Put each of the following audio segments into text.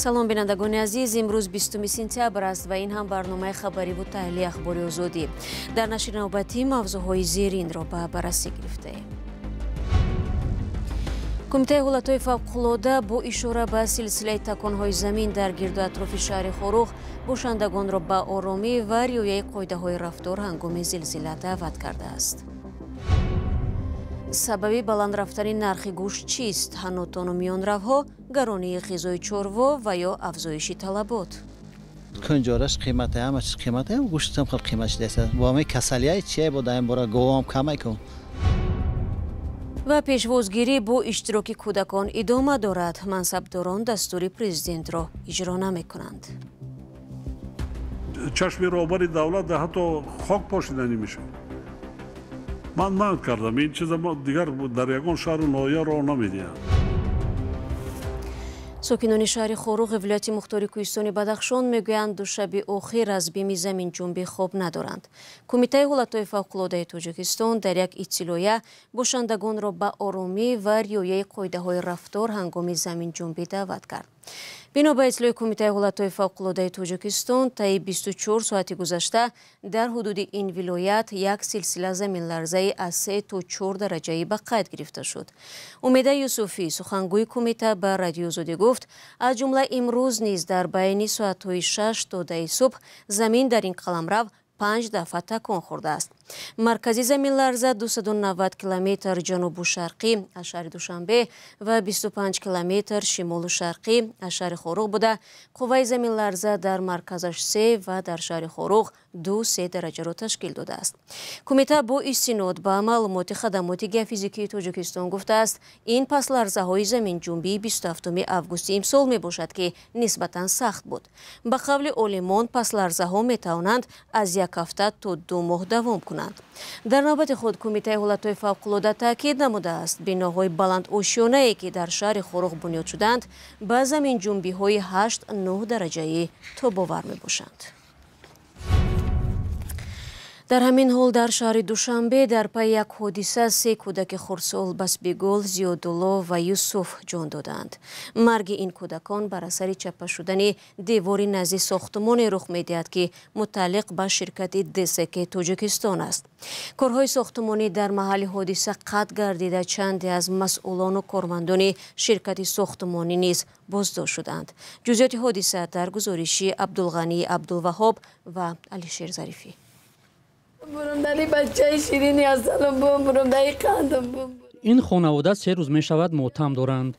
салом бинандагони азиз, имрӯз 20 сентябр аст ва ин ҳам барномаи хабариву таҳлили ахбори озодӣ. дар нашри навбатӣ мавзӯъҳои зеринро ба баррасӣ гирифтаем. кумитаи ҳолатҳои фавқулода бо ишора ба силсилаи таконҳои замин дар гирду атрофи шаҳри хорух бошандагонро ба оромӣ ва риояи қоидаҳои рафтор ҳангоми зилзила даъват кардааст. сабаби баланд рафтани нархи гӯшт чист? ҳанутону миёнравҳо, гаронии ғизои чорво ва ё афзоиши талабот? кунҷораш қимати ҳама чиз қимати гӯштам хел қиматш деса бо ҳамаи касалияи чие бо даим бора говам камай кун. ва пешвозгирӣ бо иштироки кӯдакон идома дорад. мансабдорон дастури президентро иҷро намекунанд. чашми роҳбари давлат ҳатто хок пошида намешавад. ман манъ кардам, ин чиза дигар дар ягон шаҳру ноҳия роҳ намедиҳанд. сокинони шаҳри хоруғи вилояти мухтори кӯҳистони Бадахшон мегӯянд душаби охир аз бими заминҷунбӣ хоб надоранд. кумитаи ҳолатҳои фавқулодаи Тоҷикистон дар як иттилоя бошандагонро ба оромӣ ва риояи қоидаҳои рафтор ҳангоми заминҷунбӣ даъват кард. бино ба иттилои кумитаи ҳолатҳои фавқулодаи Тоҷикистон, таи 24 соати гузашта дар ҳудуди ин вилоят як силсила заминларзаи аз 3 то 4 дараҷаӣ ба қайд гирифта шуд. умеда Юсуфӣ, сухангӯи кумита, ба Радиои Озодӣ гуфт, аз ҷумла имрӯз низ дар байни соатҳои 6 то 10 субҳ замин дар ин қаламрав 5 дафъа такон хӯрдааст. маркази заминларза 290 километр ҷанубу шарқӣ аз шаҳри Душанбе ва 25 километр шимолу шарқӣ аз шаҳри Хоруғ буда, қувваи заминларза дар марказаш 3 ва дар шаҳри Хоруғ 2-3 дараҷаро ташкил додааст. кумита бо истинод ба маълумоти хадамоти геофизикии Тоҷикистон гуфтааст, ин пасларзаҳои заминҷунбии 27 августи имсол мебошад ки нисбатан сахт буд. ба қавли олимон, пасларзаҳо метавонанд аз 1 ҳафта то 2 моҳ давом кунанд. дар навбати худ кумитаи ҳолатҳои фавқулода таъкид намудааст, биноҳои баландошёнае ки дар шаҳри Хоруғ бунёд шуданд ба заминҷунбиҳои 8-9 дараҷаӣ тобовар мебошанд. дар ҳамин ҳол дар шаҳри Душанбе дар пайи як ҳодиса 3 кӯдаки хурдсол Басбигул, Зиёдулло ва Юсуф ҷон доданд. марги ин кӯдакон бар асари чапа шудани девори назди сохтмоне рух медиҳад ки мутааллиқ ба ширкати ДСК Тоҷикистон аст. корҳои сохтмонӣ дар маҳалли ҳодиса қатъ гардида чанде аз масъулону кормандони ширкати сохтмонӣ низ боздошт шуданд. ҷузъиёти ҳодиса дар гузориши Абдулғании Абдулваҳоб ва Алишер Зарифӣ. ин хонавода 3 рӯз мешавад мотам доранд.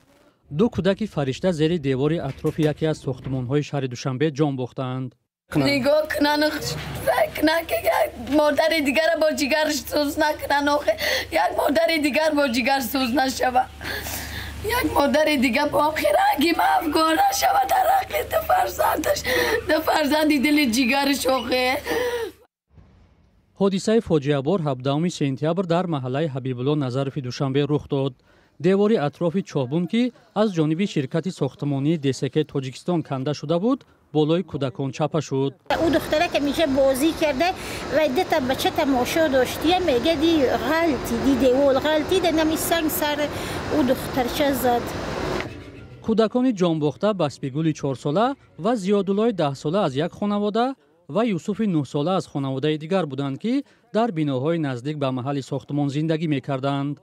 2 кӯдаки фаришта зери девори атрофи яке аз сохтмонҳои шаҳри Душанбе ҷон бохтаанд. нигоҳ кунан модари дигара бо ҷигарш сӯз накунан, як модари дигар бо ҷигар сӯз нашавад, як модари дигар бо хиранги мафгон нашавад дар ҳаққи ду фарзанди дили ҷигарш. ҳодисаи фоҷиабор 17 сентябр дар маҳаллаи Ҳабибулло Назарови Душанбе рух дод. девори атрофи чоҳбун ки аз ҷониби ширкати сохтмонии ДСК Тоҷикистон канда шуда буд, болои кӯдакон чапа шуд. او دختره که میشه بازی کرده و دتا بچه تماشا داشتیه میگه دی غلطی دی دیوال غلطی ده نمی سنگ سر او دخترچه زد. کودکانی ҷонбохта Басбигули 4 сола ва Зиёдуллои 10 сола аз як хонавода ва Юсуфи 9 сола аз хонаводаи дигар буданд ки дар биноҳои наздик ба маҳалли сохтмон зиндагӣ мекарданд.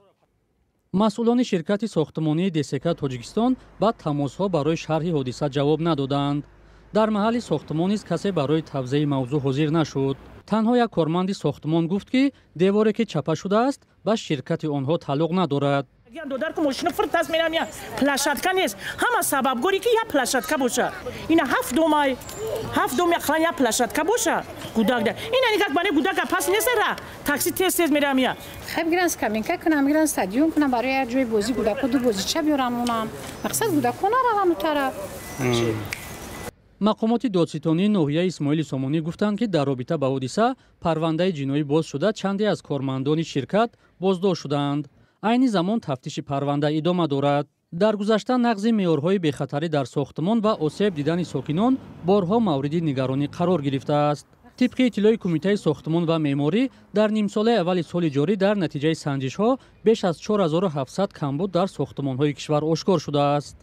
масъулони ширкати сохтмонии ДСК Тоҷикистон ба тамосҳо барои шарҳи ҳодиса ҷавоб надоданд. дар маҳалли сохтмон низ касе барои тавзеъи мавзӯъ ҳозир нашуд. танҳо як корманди сохтмон гуфт ки деворе ки чапа шудааст ба ширкати онҳо тааллуқ надорад. додар ки мошина фуртас мерам я плашатка нест, ҳама сабабгори ки я плашатка боша, ина 7 дом яхлан я плашатка боша гудак да ина никак бане гудака пас несера такси тез мерам я خب گران کامینکا کنم گران استادیوم کنم برای هر جای بازی گوداکو دو بازیچه بیارم اونم مقصد گوداکو نروم اون طرف. мақомоти додситонии ноҳияи Исмоили Сомонӣ гуфтанд ки дар робита ба ҳодиса парвандаи ҷиноӣ боз шуда чанде аз кормандони ширкат боздошт шуданд. айни замон тафтиши парванда идома дорад. дар гузашта нақзи меъёрҳои бехатарӣ дар сохтмон ва осеб дидани сокинон борҳо мавриди нигаронӣ қарор гирифтааст. тибқи иттилои кумитаи сохтмон ва меъморӣ дар нимсолаи аввали соли ҷорӣ дар натиҷаи санҷишҳо беш аз 4700 камбуд дар сохтмонҳои кишвар ошкор шудааст.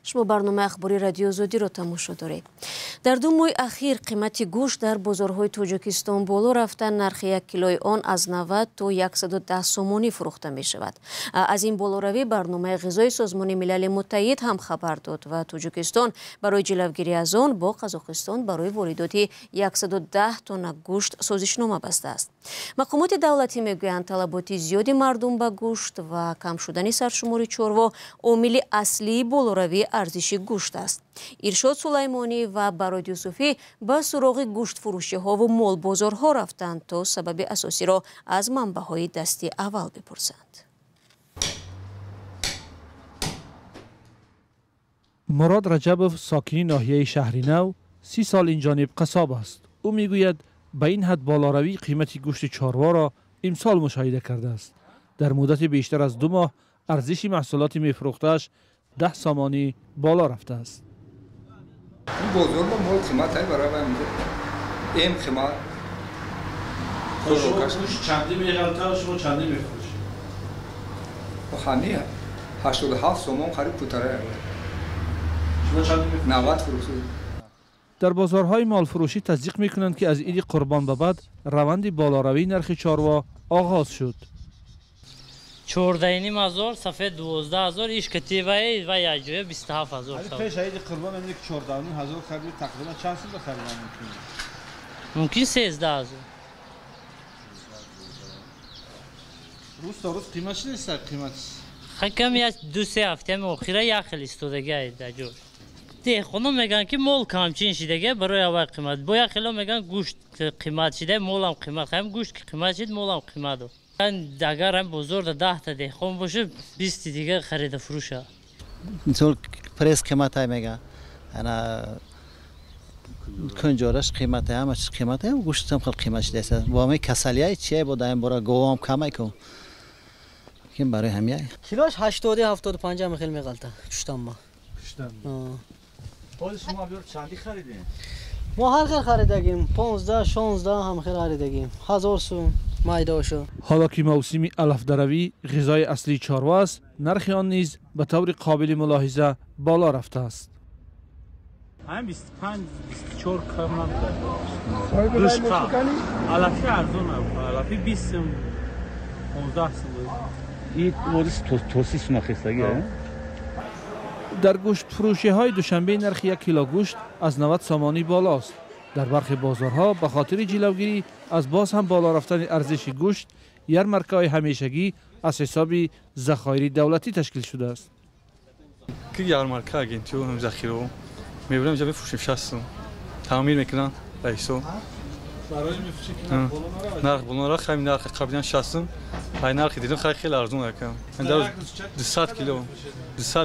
شما برنامه اخباری رادیو آزادی را تماشا دارید. در 2 ماه اخیر قیمت گوشت در بازارهای تاجیکستان بالا رفته. نرخ 1 کیلوی آن از 90 تا 110 سومانی فروخته می شود. از این بالاروی برنامه غذای سازمان ملل متحد هم خبر داد و تاجیکستان برای جلوگیری از آن با قزاقستان برای واردات 110 تن گوشت سازشنامه بسته است. مقامات دولتی میگویند طلبات زیادی مردم به گوشت و کم شدن سرشمار چاروا عامل اصلی بالاروی ارزش گوشت است. ارشاد سلیمانی و براد یوسفی به سراغ گوشت فروشی ها و مال بازارها رفتند تا سبب اساسی را از منبع‌های دستی اول بپرسند. مراد رجبوف ساکنی ناحیه شهر نو 30 سال این جانب قصاب است. او میگوید به این حد بالاروی قیمت گوشت چاروا را امسال مشاهده کرده است. در مدت بیشتر از 2 ماه ارزش محصولات میفروختش 10 سامانی بالا رفته است. این بازار با مال قیمت های برای میده. این قیمت گوشت چندی میغلطه و شما چندی میفروشید؟ خانیه 87 سومان خرید کوتره. شما چندی میفروشید؟ 90 فروشید. در بازارهای مال فروشی تصدیق میکنند که از عید قربان به بعد روند بالاروی نرخ چاروا آغاز شد. 14,500 سفید 12,000 ایش کتیبه و یاجوی 27,000. پیش عید قربان میگه 14,500 خرید تقریبا چند سال بخرید ممکن 13,000. روز تا روز قیمتش نیست قیمت. خیلی از 2-3 هفته مؤخره یا خیلی استودگی داجور. ده خونم میگن که مال کمچین شده برای اول قیمت. باید خیلی میگن گوشت قیمت شده مالم قیمت. هم گوشت که قیمت شد مالم قیمت دو. اگر هم بزرگ 10 تا دهخون باشه 20 دیگه خرید فروشه. اینطور پرس قیمت های میگه. انا کنجورش قیمت همه چیز قیمت هم گوشت هم خیلی قیمتش دیسه. با همه کسلیای چیه بود این برای گوام کمی کن. کیم برای همیه. کیلوش 80-75 هم خیلی میغلطه. چشتم ما. خود شما بیار چندی خریدین؟ ما هر خیلی خریدگیم 15-16 هم خیلی خریدگیم 1000 سوم مایداشو. حالا که موسم علف دروی غذای اصلی چاروا است نرخ آن نیز به طور قابل ملاحظه بالا رفته است. هم 25-24 کم نبوده. دوشقه علفی ارزون نبوده. علفی 20 سوم 15 سوم. این ورس توسیس مخیستگیه؟ در گوشت فروشی های دوشنبه نرخ 1 کیلو گوشت از 90 سامانی بالاست. در برخی بازارها به خاطر جلوگیری از باز هم بالا رفتن ارزش گوشت یارمارکه‌های همیشگی از حساب ذخایر دولتی تشکیل شده است. که یارمارکه اگین تو هم ذخیره میبرم اینجا بفروشیم 60 تعمیر میکنن رئیسو برای میفروشن نرخ بالا خیلی نرخ قبلا 60 های نرخ دیدم خیلی ارزون رکم من در 200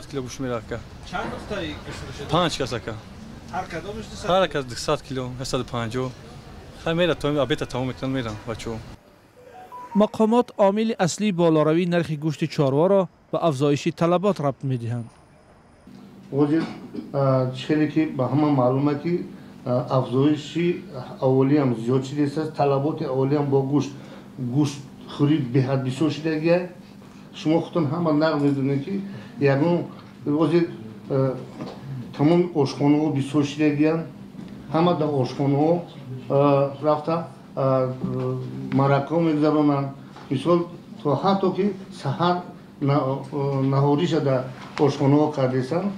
کیلو گوشت میرکه چند نقطه‌ای گوشت 5 کسکه هر کدامش 200 هر کس 200 کیلو 150 خیلی میره تو ابیت تمام میکنن میرن بچو. مقامات عامل اصلی بالاروی نرخ گوشت چاروا را به افزایش طلبات ربط میدهند. وجه چیزی که به همه معلومه که افزایش اولی هم زیاد شده است. طلبات اولی هم با گوشت خرید به حد بسیار شده گه. شما خودتون همه نقل میدونید که یکم وجه تمام آشخانه ها بسیار شده گه. همه در آشخانه ها رفته مرکه میگذارونن. مثال تا حتی که سحر نهاری شده آشخانه ها کردیستن.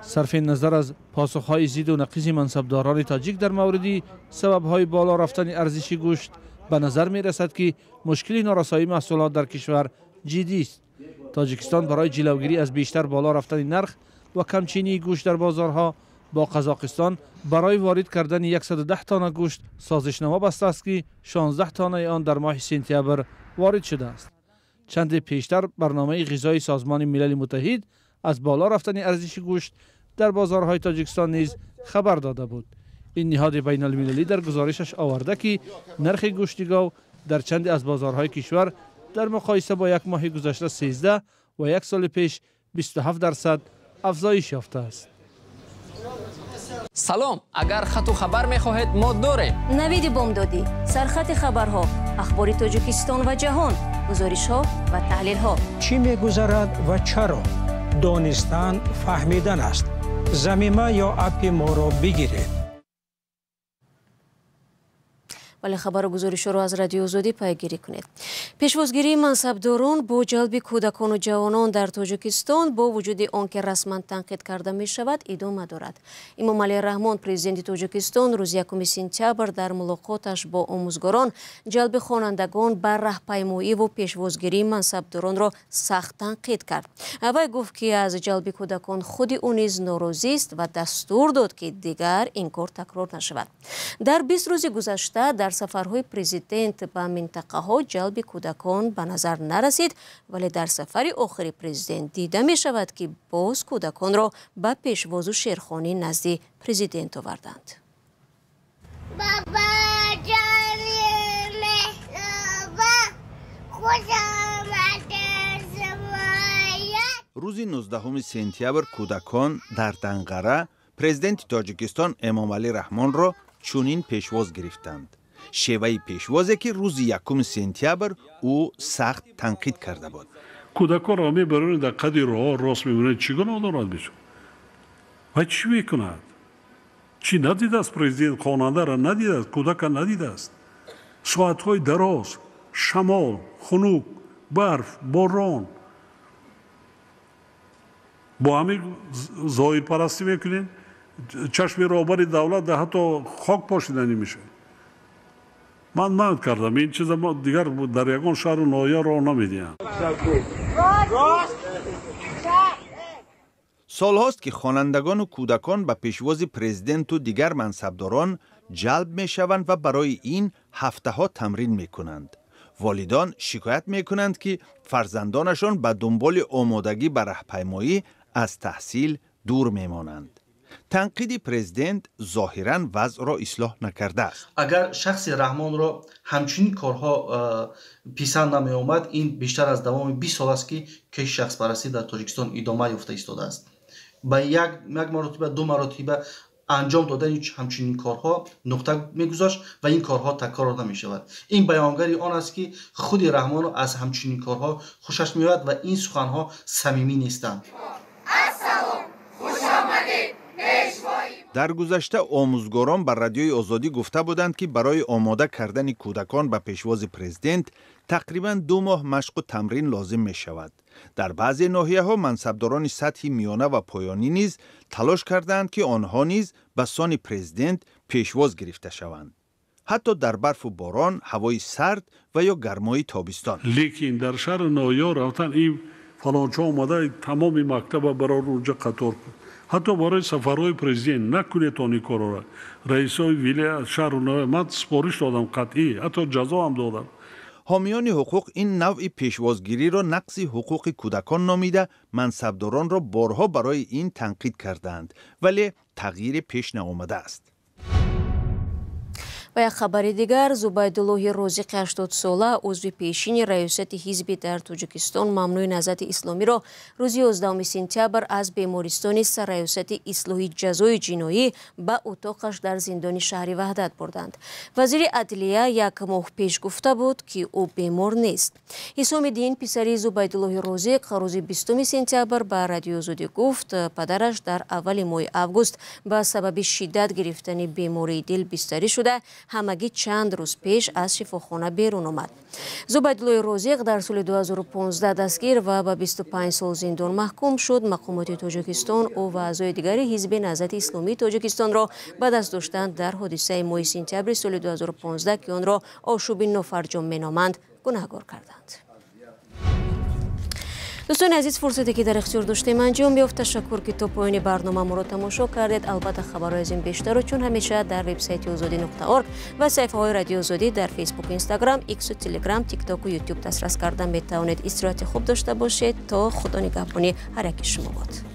صرف نظر از پاسخهای ضد و نقیض منصبداران تاجیک در مورد سببهای بالا رفتن ارزش گوشت به نظر می رسد که مشکل نارسایی محصولات در کشور جدی است. تاجیکستان برای جلوگیری از بیشتر بالا رفتن نرخ و کمچینی گوشت در بازارها با قزاقستان برای وارد کردن 110 تن گوشت سازشنامه بسته است که 16 تن آن در ماه سپتامبر وارد شده است. چند پیشتر برنامه غذایی سازمان ملل متحد از بالا رفتن ارزش گوشت در بازارهای تاجیکستان نیز خبر داده بود. این نهاد بین المللی در گزارشش آورده که نرخ گوشت گاو در چند از بازارهای کشور در مقایسه با یک ماه گذشته 13 و یک سال پیش 27% افزایش یافته است. سلام، اگر خط و خبر می‌خواهید ما داریم. نوید بامدادی، سرخط خبرها، اخبار تاجیکستان و جهان، گزارش‌ها و تحلیل‌ها. چی می‌گذرد و چرا؟ دانستن فهمیدن است. ضمیمه یا اپ ما را بگیرید. ولی خبر گزارش رو از رادیو آزادی پیگیری کنید. پیشوازگیری منصبداران با جلب کودکان و جوانان در تاجیکستان با وجود آنکه رسما تنقید کرده می شود ادامه دارد. امام علی رحمان پرزیدنت تاجیکستان روز 1 سپتامبر در ملاقاتش با آموزگاران جلب خوانندگان بر راهپیمایی و پیشوازگیری منصبداران را سخت تنقید کرد. وی گفت که از جلب کودکان خود او نیز ناراضی است و دستور داد که دیگر این کار تکرار نشود. در 20 روز گذشته در سفرهای پرزیدنت به منطقه ها جلب کودکان به نظر نرسید، ولی در سفر آخر پرزیدنت دیده می شود که باز کودکان را به پیشواز و شیرخوانی نزد پرزیدنت آوردند. بابا جانی مهربان خوش آمده زمایت. روز 19 سپتامبر کودکان در دنقره پرزیدنت تاجیکستان امام علی رحمان را چنین پیشواز گرفتند. شیوه پیشوازی که روز 1 سپتامبر او سخت تنقید کرده بود. کودکان را میبرند در قد راه راست میبرند چگونه دارد بشود و چی میکند؟ چی ندیده است پرزیدنت خواننده را ندیده است، کودک ندیده است. ساعتهای دراز، شمال، خنک، برف، باران با همین ظاهر پرستی میکنین. چشم رهبر دولت در حتی خاک پاشیدنی میشه. من کردم این چیزا ما دیگر در یگان شهر و ناحیه را نمیدیم. سال هاست که خوانندگان و کودکان به پیشواز پرزیدنت و دیگر منصبداران جلب می شوند و برای این هفته ها تمرین می کنند. والدان شکایت می کنند که فرزندانشان به دنبال آمادگی به راهپیمایی از تحصیل دور می مانند. تنقید پرزیدنت ظاهراً وضع را اصلاح نکرده است. اگر شخص رحمان را همچنین کارها پیشنهاد نمی آمد، این بیشتر از دوام 20 سال است که شخص پرستی در تاجیکستان ادامه یافته ایستاده است. با یک مرتبه 2 مرتبه انجام دادن همچنین کارها نقطه میگذاشت و این کارها تکرار نمی شود. این بیانگری آن است که خود رحمان را از همچنین کارها خوشش میآید و این سخنها صمیمی نیستند. در گذشته آموزگاران بر رادیوی آزادی گفته بودند که برای آماده کردن کودکان به پیشواز پرزیدنت تقریباً 2 ماه مشق و تمرین لازم می شود. در بعضی ناحیه ها منصبداران سطح میانه و پایانی نیز تلاش کردند که آنها نیز به سان پرزیدنت پیشواز گرفته شوند. حتی در برف و باران، هوای سرد و یا گرمای تابستان. لیکن در شهر ناحیه رفتن این فلانچه آمده تمام مکتب برای اونجا قطار کن. حتی برای سفرهای پرزیدنت نکنید این کارا را. رئیسای ویله شهر ناحیه من سپارش دادم قطعی، حتی جزا هم دادم. حامیان حقوق این نوع پیشوازگیری را نقض حقوق کودکان نامیده منصبداران را بارها برای این تنقید کردند، ولی تغییر پیش نیامده است. و یک خبر دیگر، زبیدالله رازق 80 ساله عضو پیشین ریاست حزب در تاجیکستان ممنوع نهضت اسلامی را روز 11 سپتامبر از بیمارستان سرریاست اصلاح جزای جنایی به اتاقش در زندان شهر وحدت بردند. وزیر عدلیه 1 ماه پیش گفته بود که او بیمار نیست. حسام الدین پسر زبیدالله رازق روز 20 سپتامبر به رادیو آزادی گفت پدرش در اول ماه اوگوست به سبب شدت گرفتن بیماری دل بستری شده، همگی چند روز پیش از شفاخانه بیرون آمد. زبیدالله رازق در سال 2015 دستگیر و به 25 سال زندان محکوم شد. مقامات تاجیکستان او و اعضای دیگر حزب نهضت اسلامی تاجیکستان را به دست داشتند در حادثه ماه سپتامبر سال 2015 که آن را آشوب نافرجام مینامند گناهکار کردند. دوستان عزیز، فرصتی که در اختیار داشتیم انجام یافت. تشکر که تا پایان برنامه ما را تماشا کردید. البته خبرهای از این بیشتر رو چون همیشه در وبسایت azadi.org و صفحه های رادیو آزادی در فیسبوک، اینستاگرام، ایکس و تلگرام، تیک تاک و یوتیوب دسترس کردن. می توانید استراحت خوب داشته باشید. تا خدا نگهبان هر یک شما باد.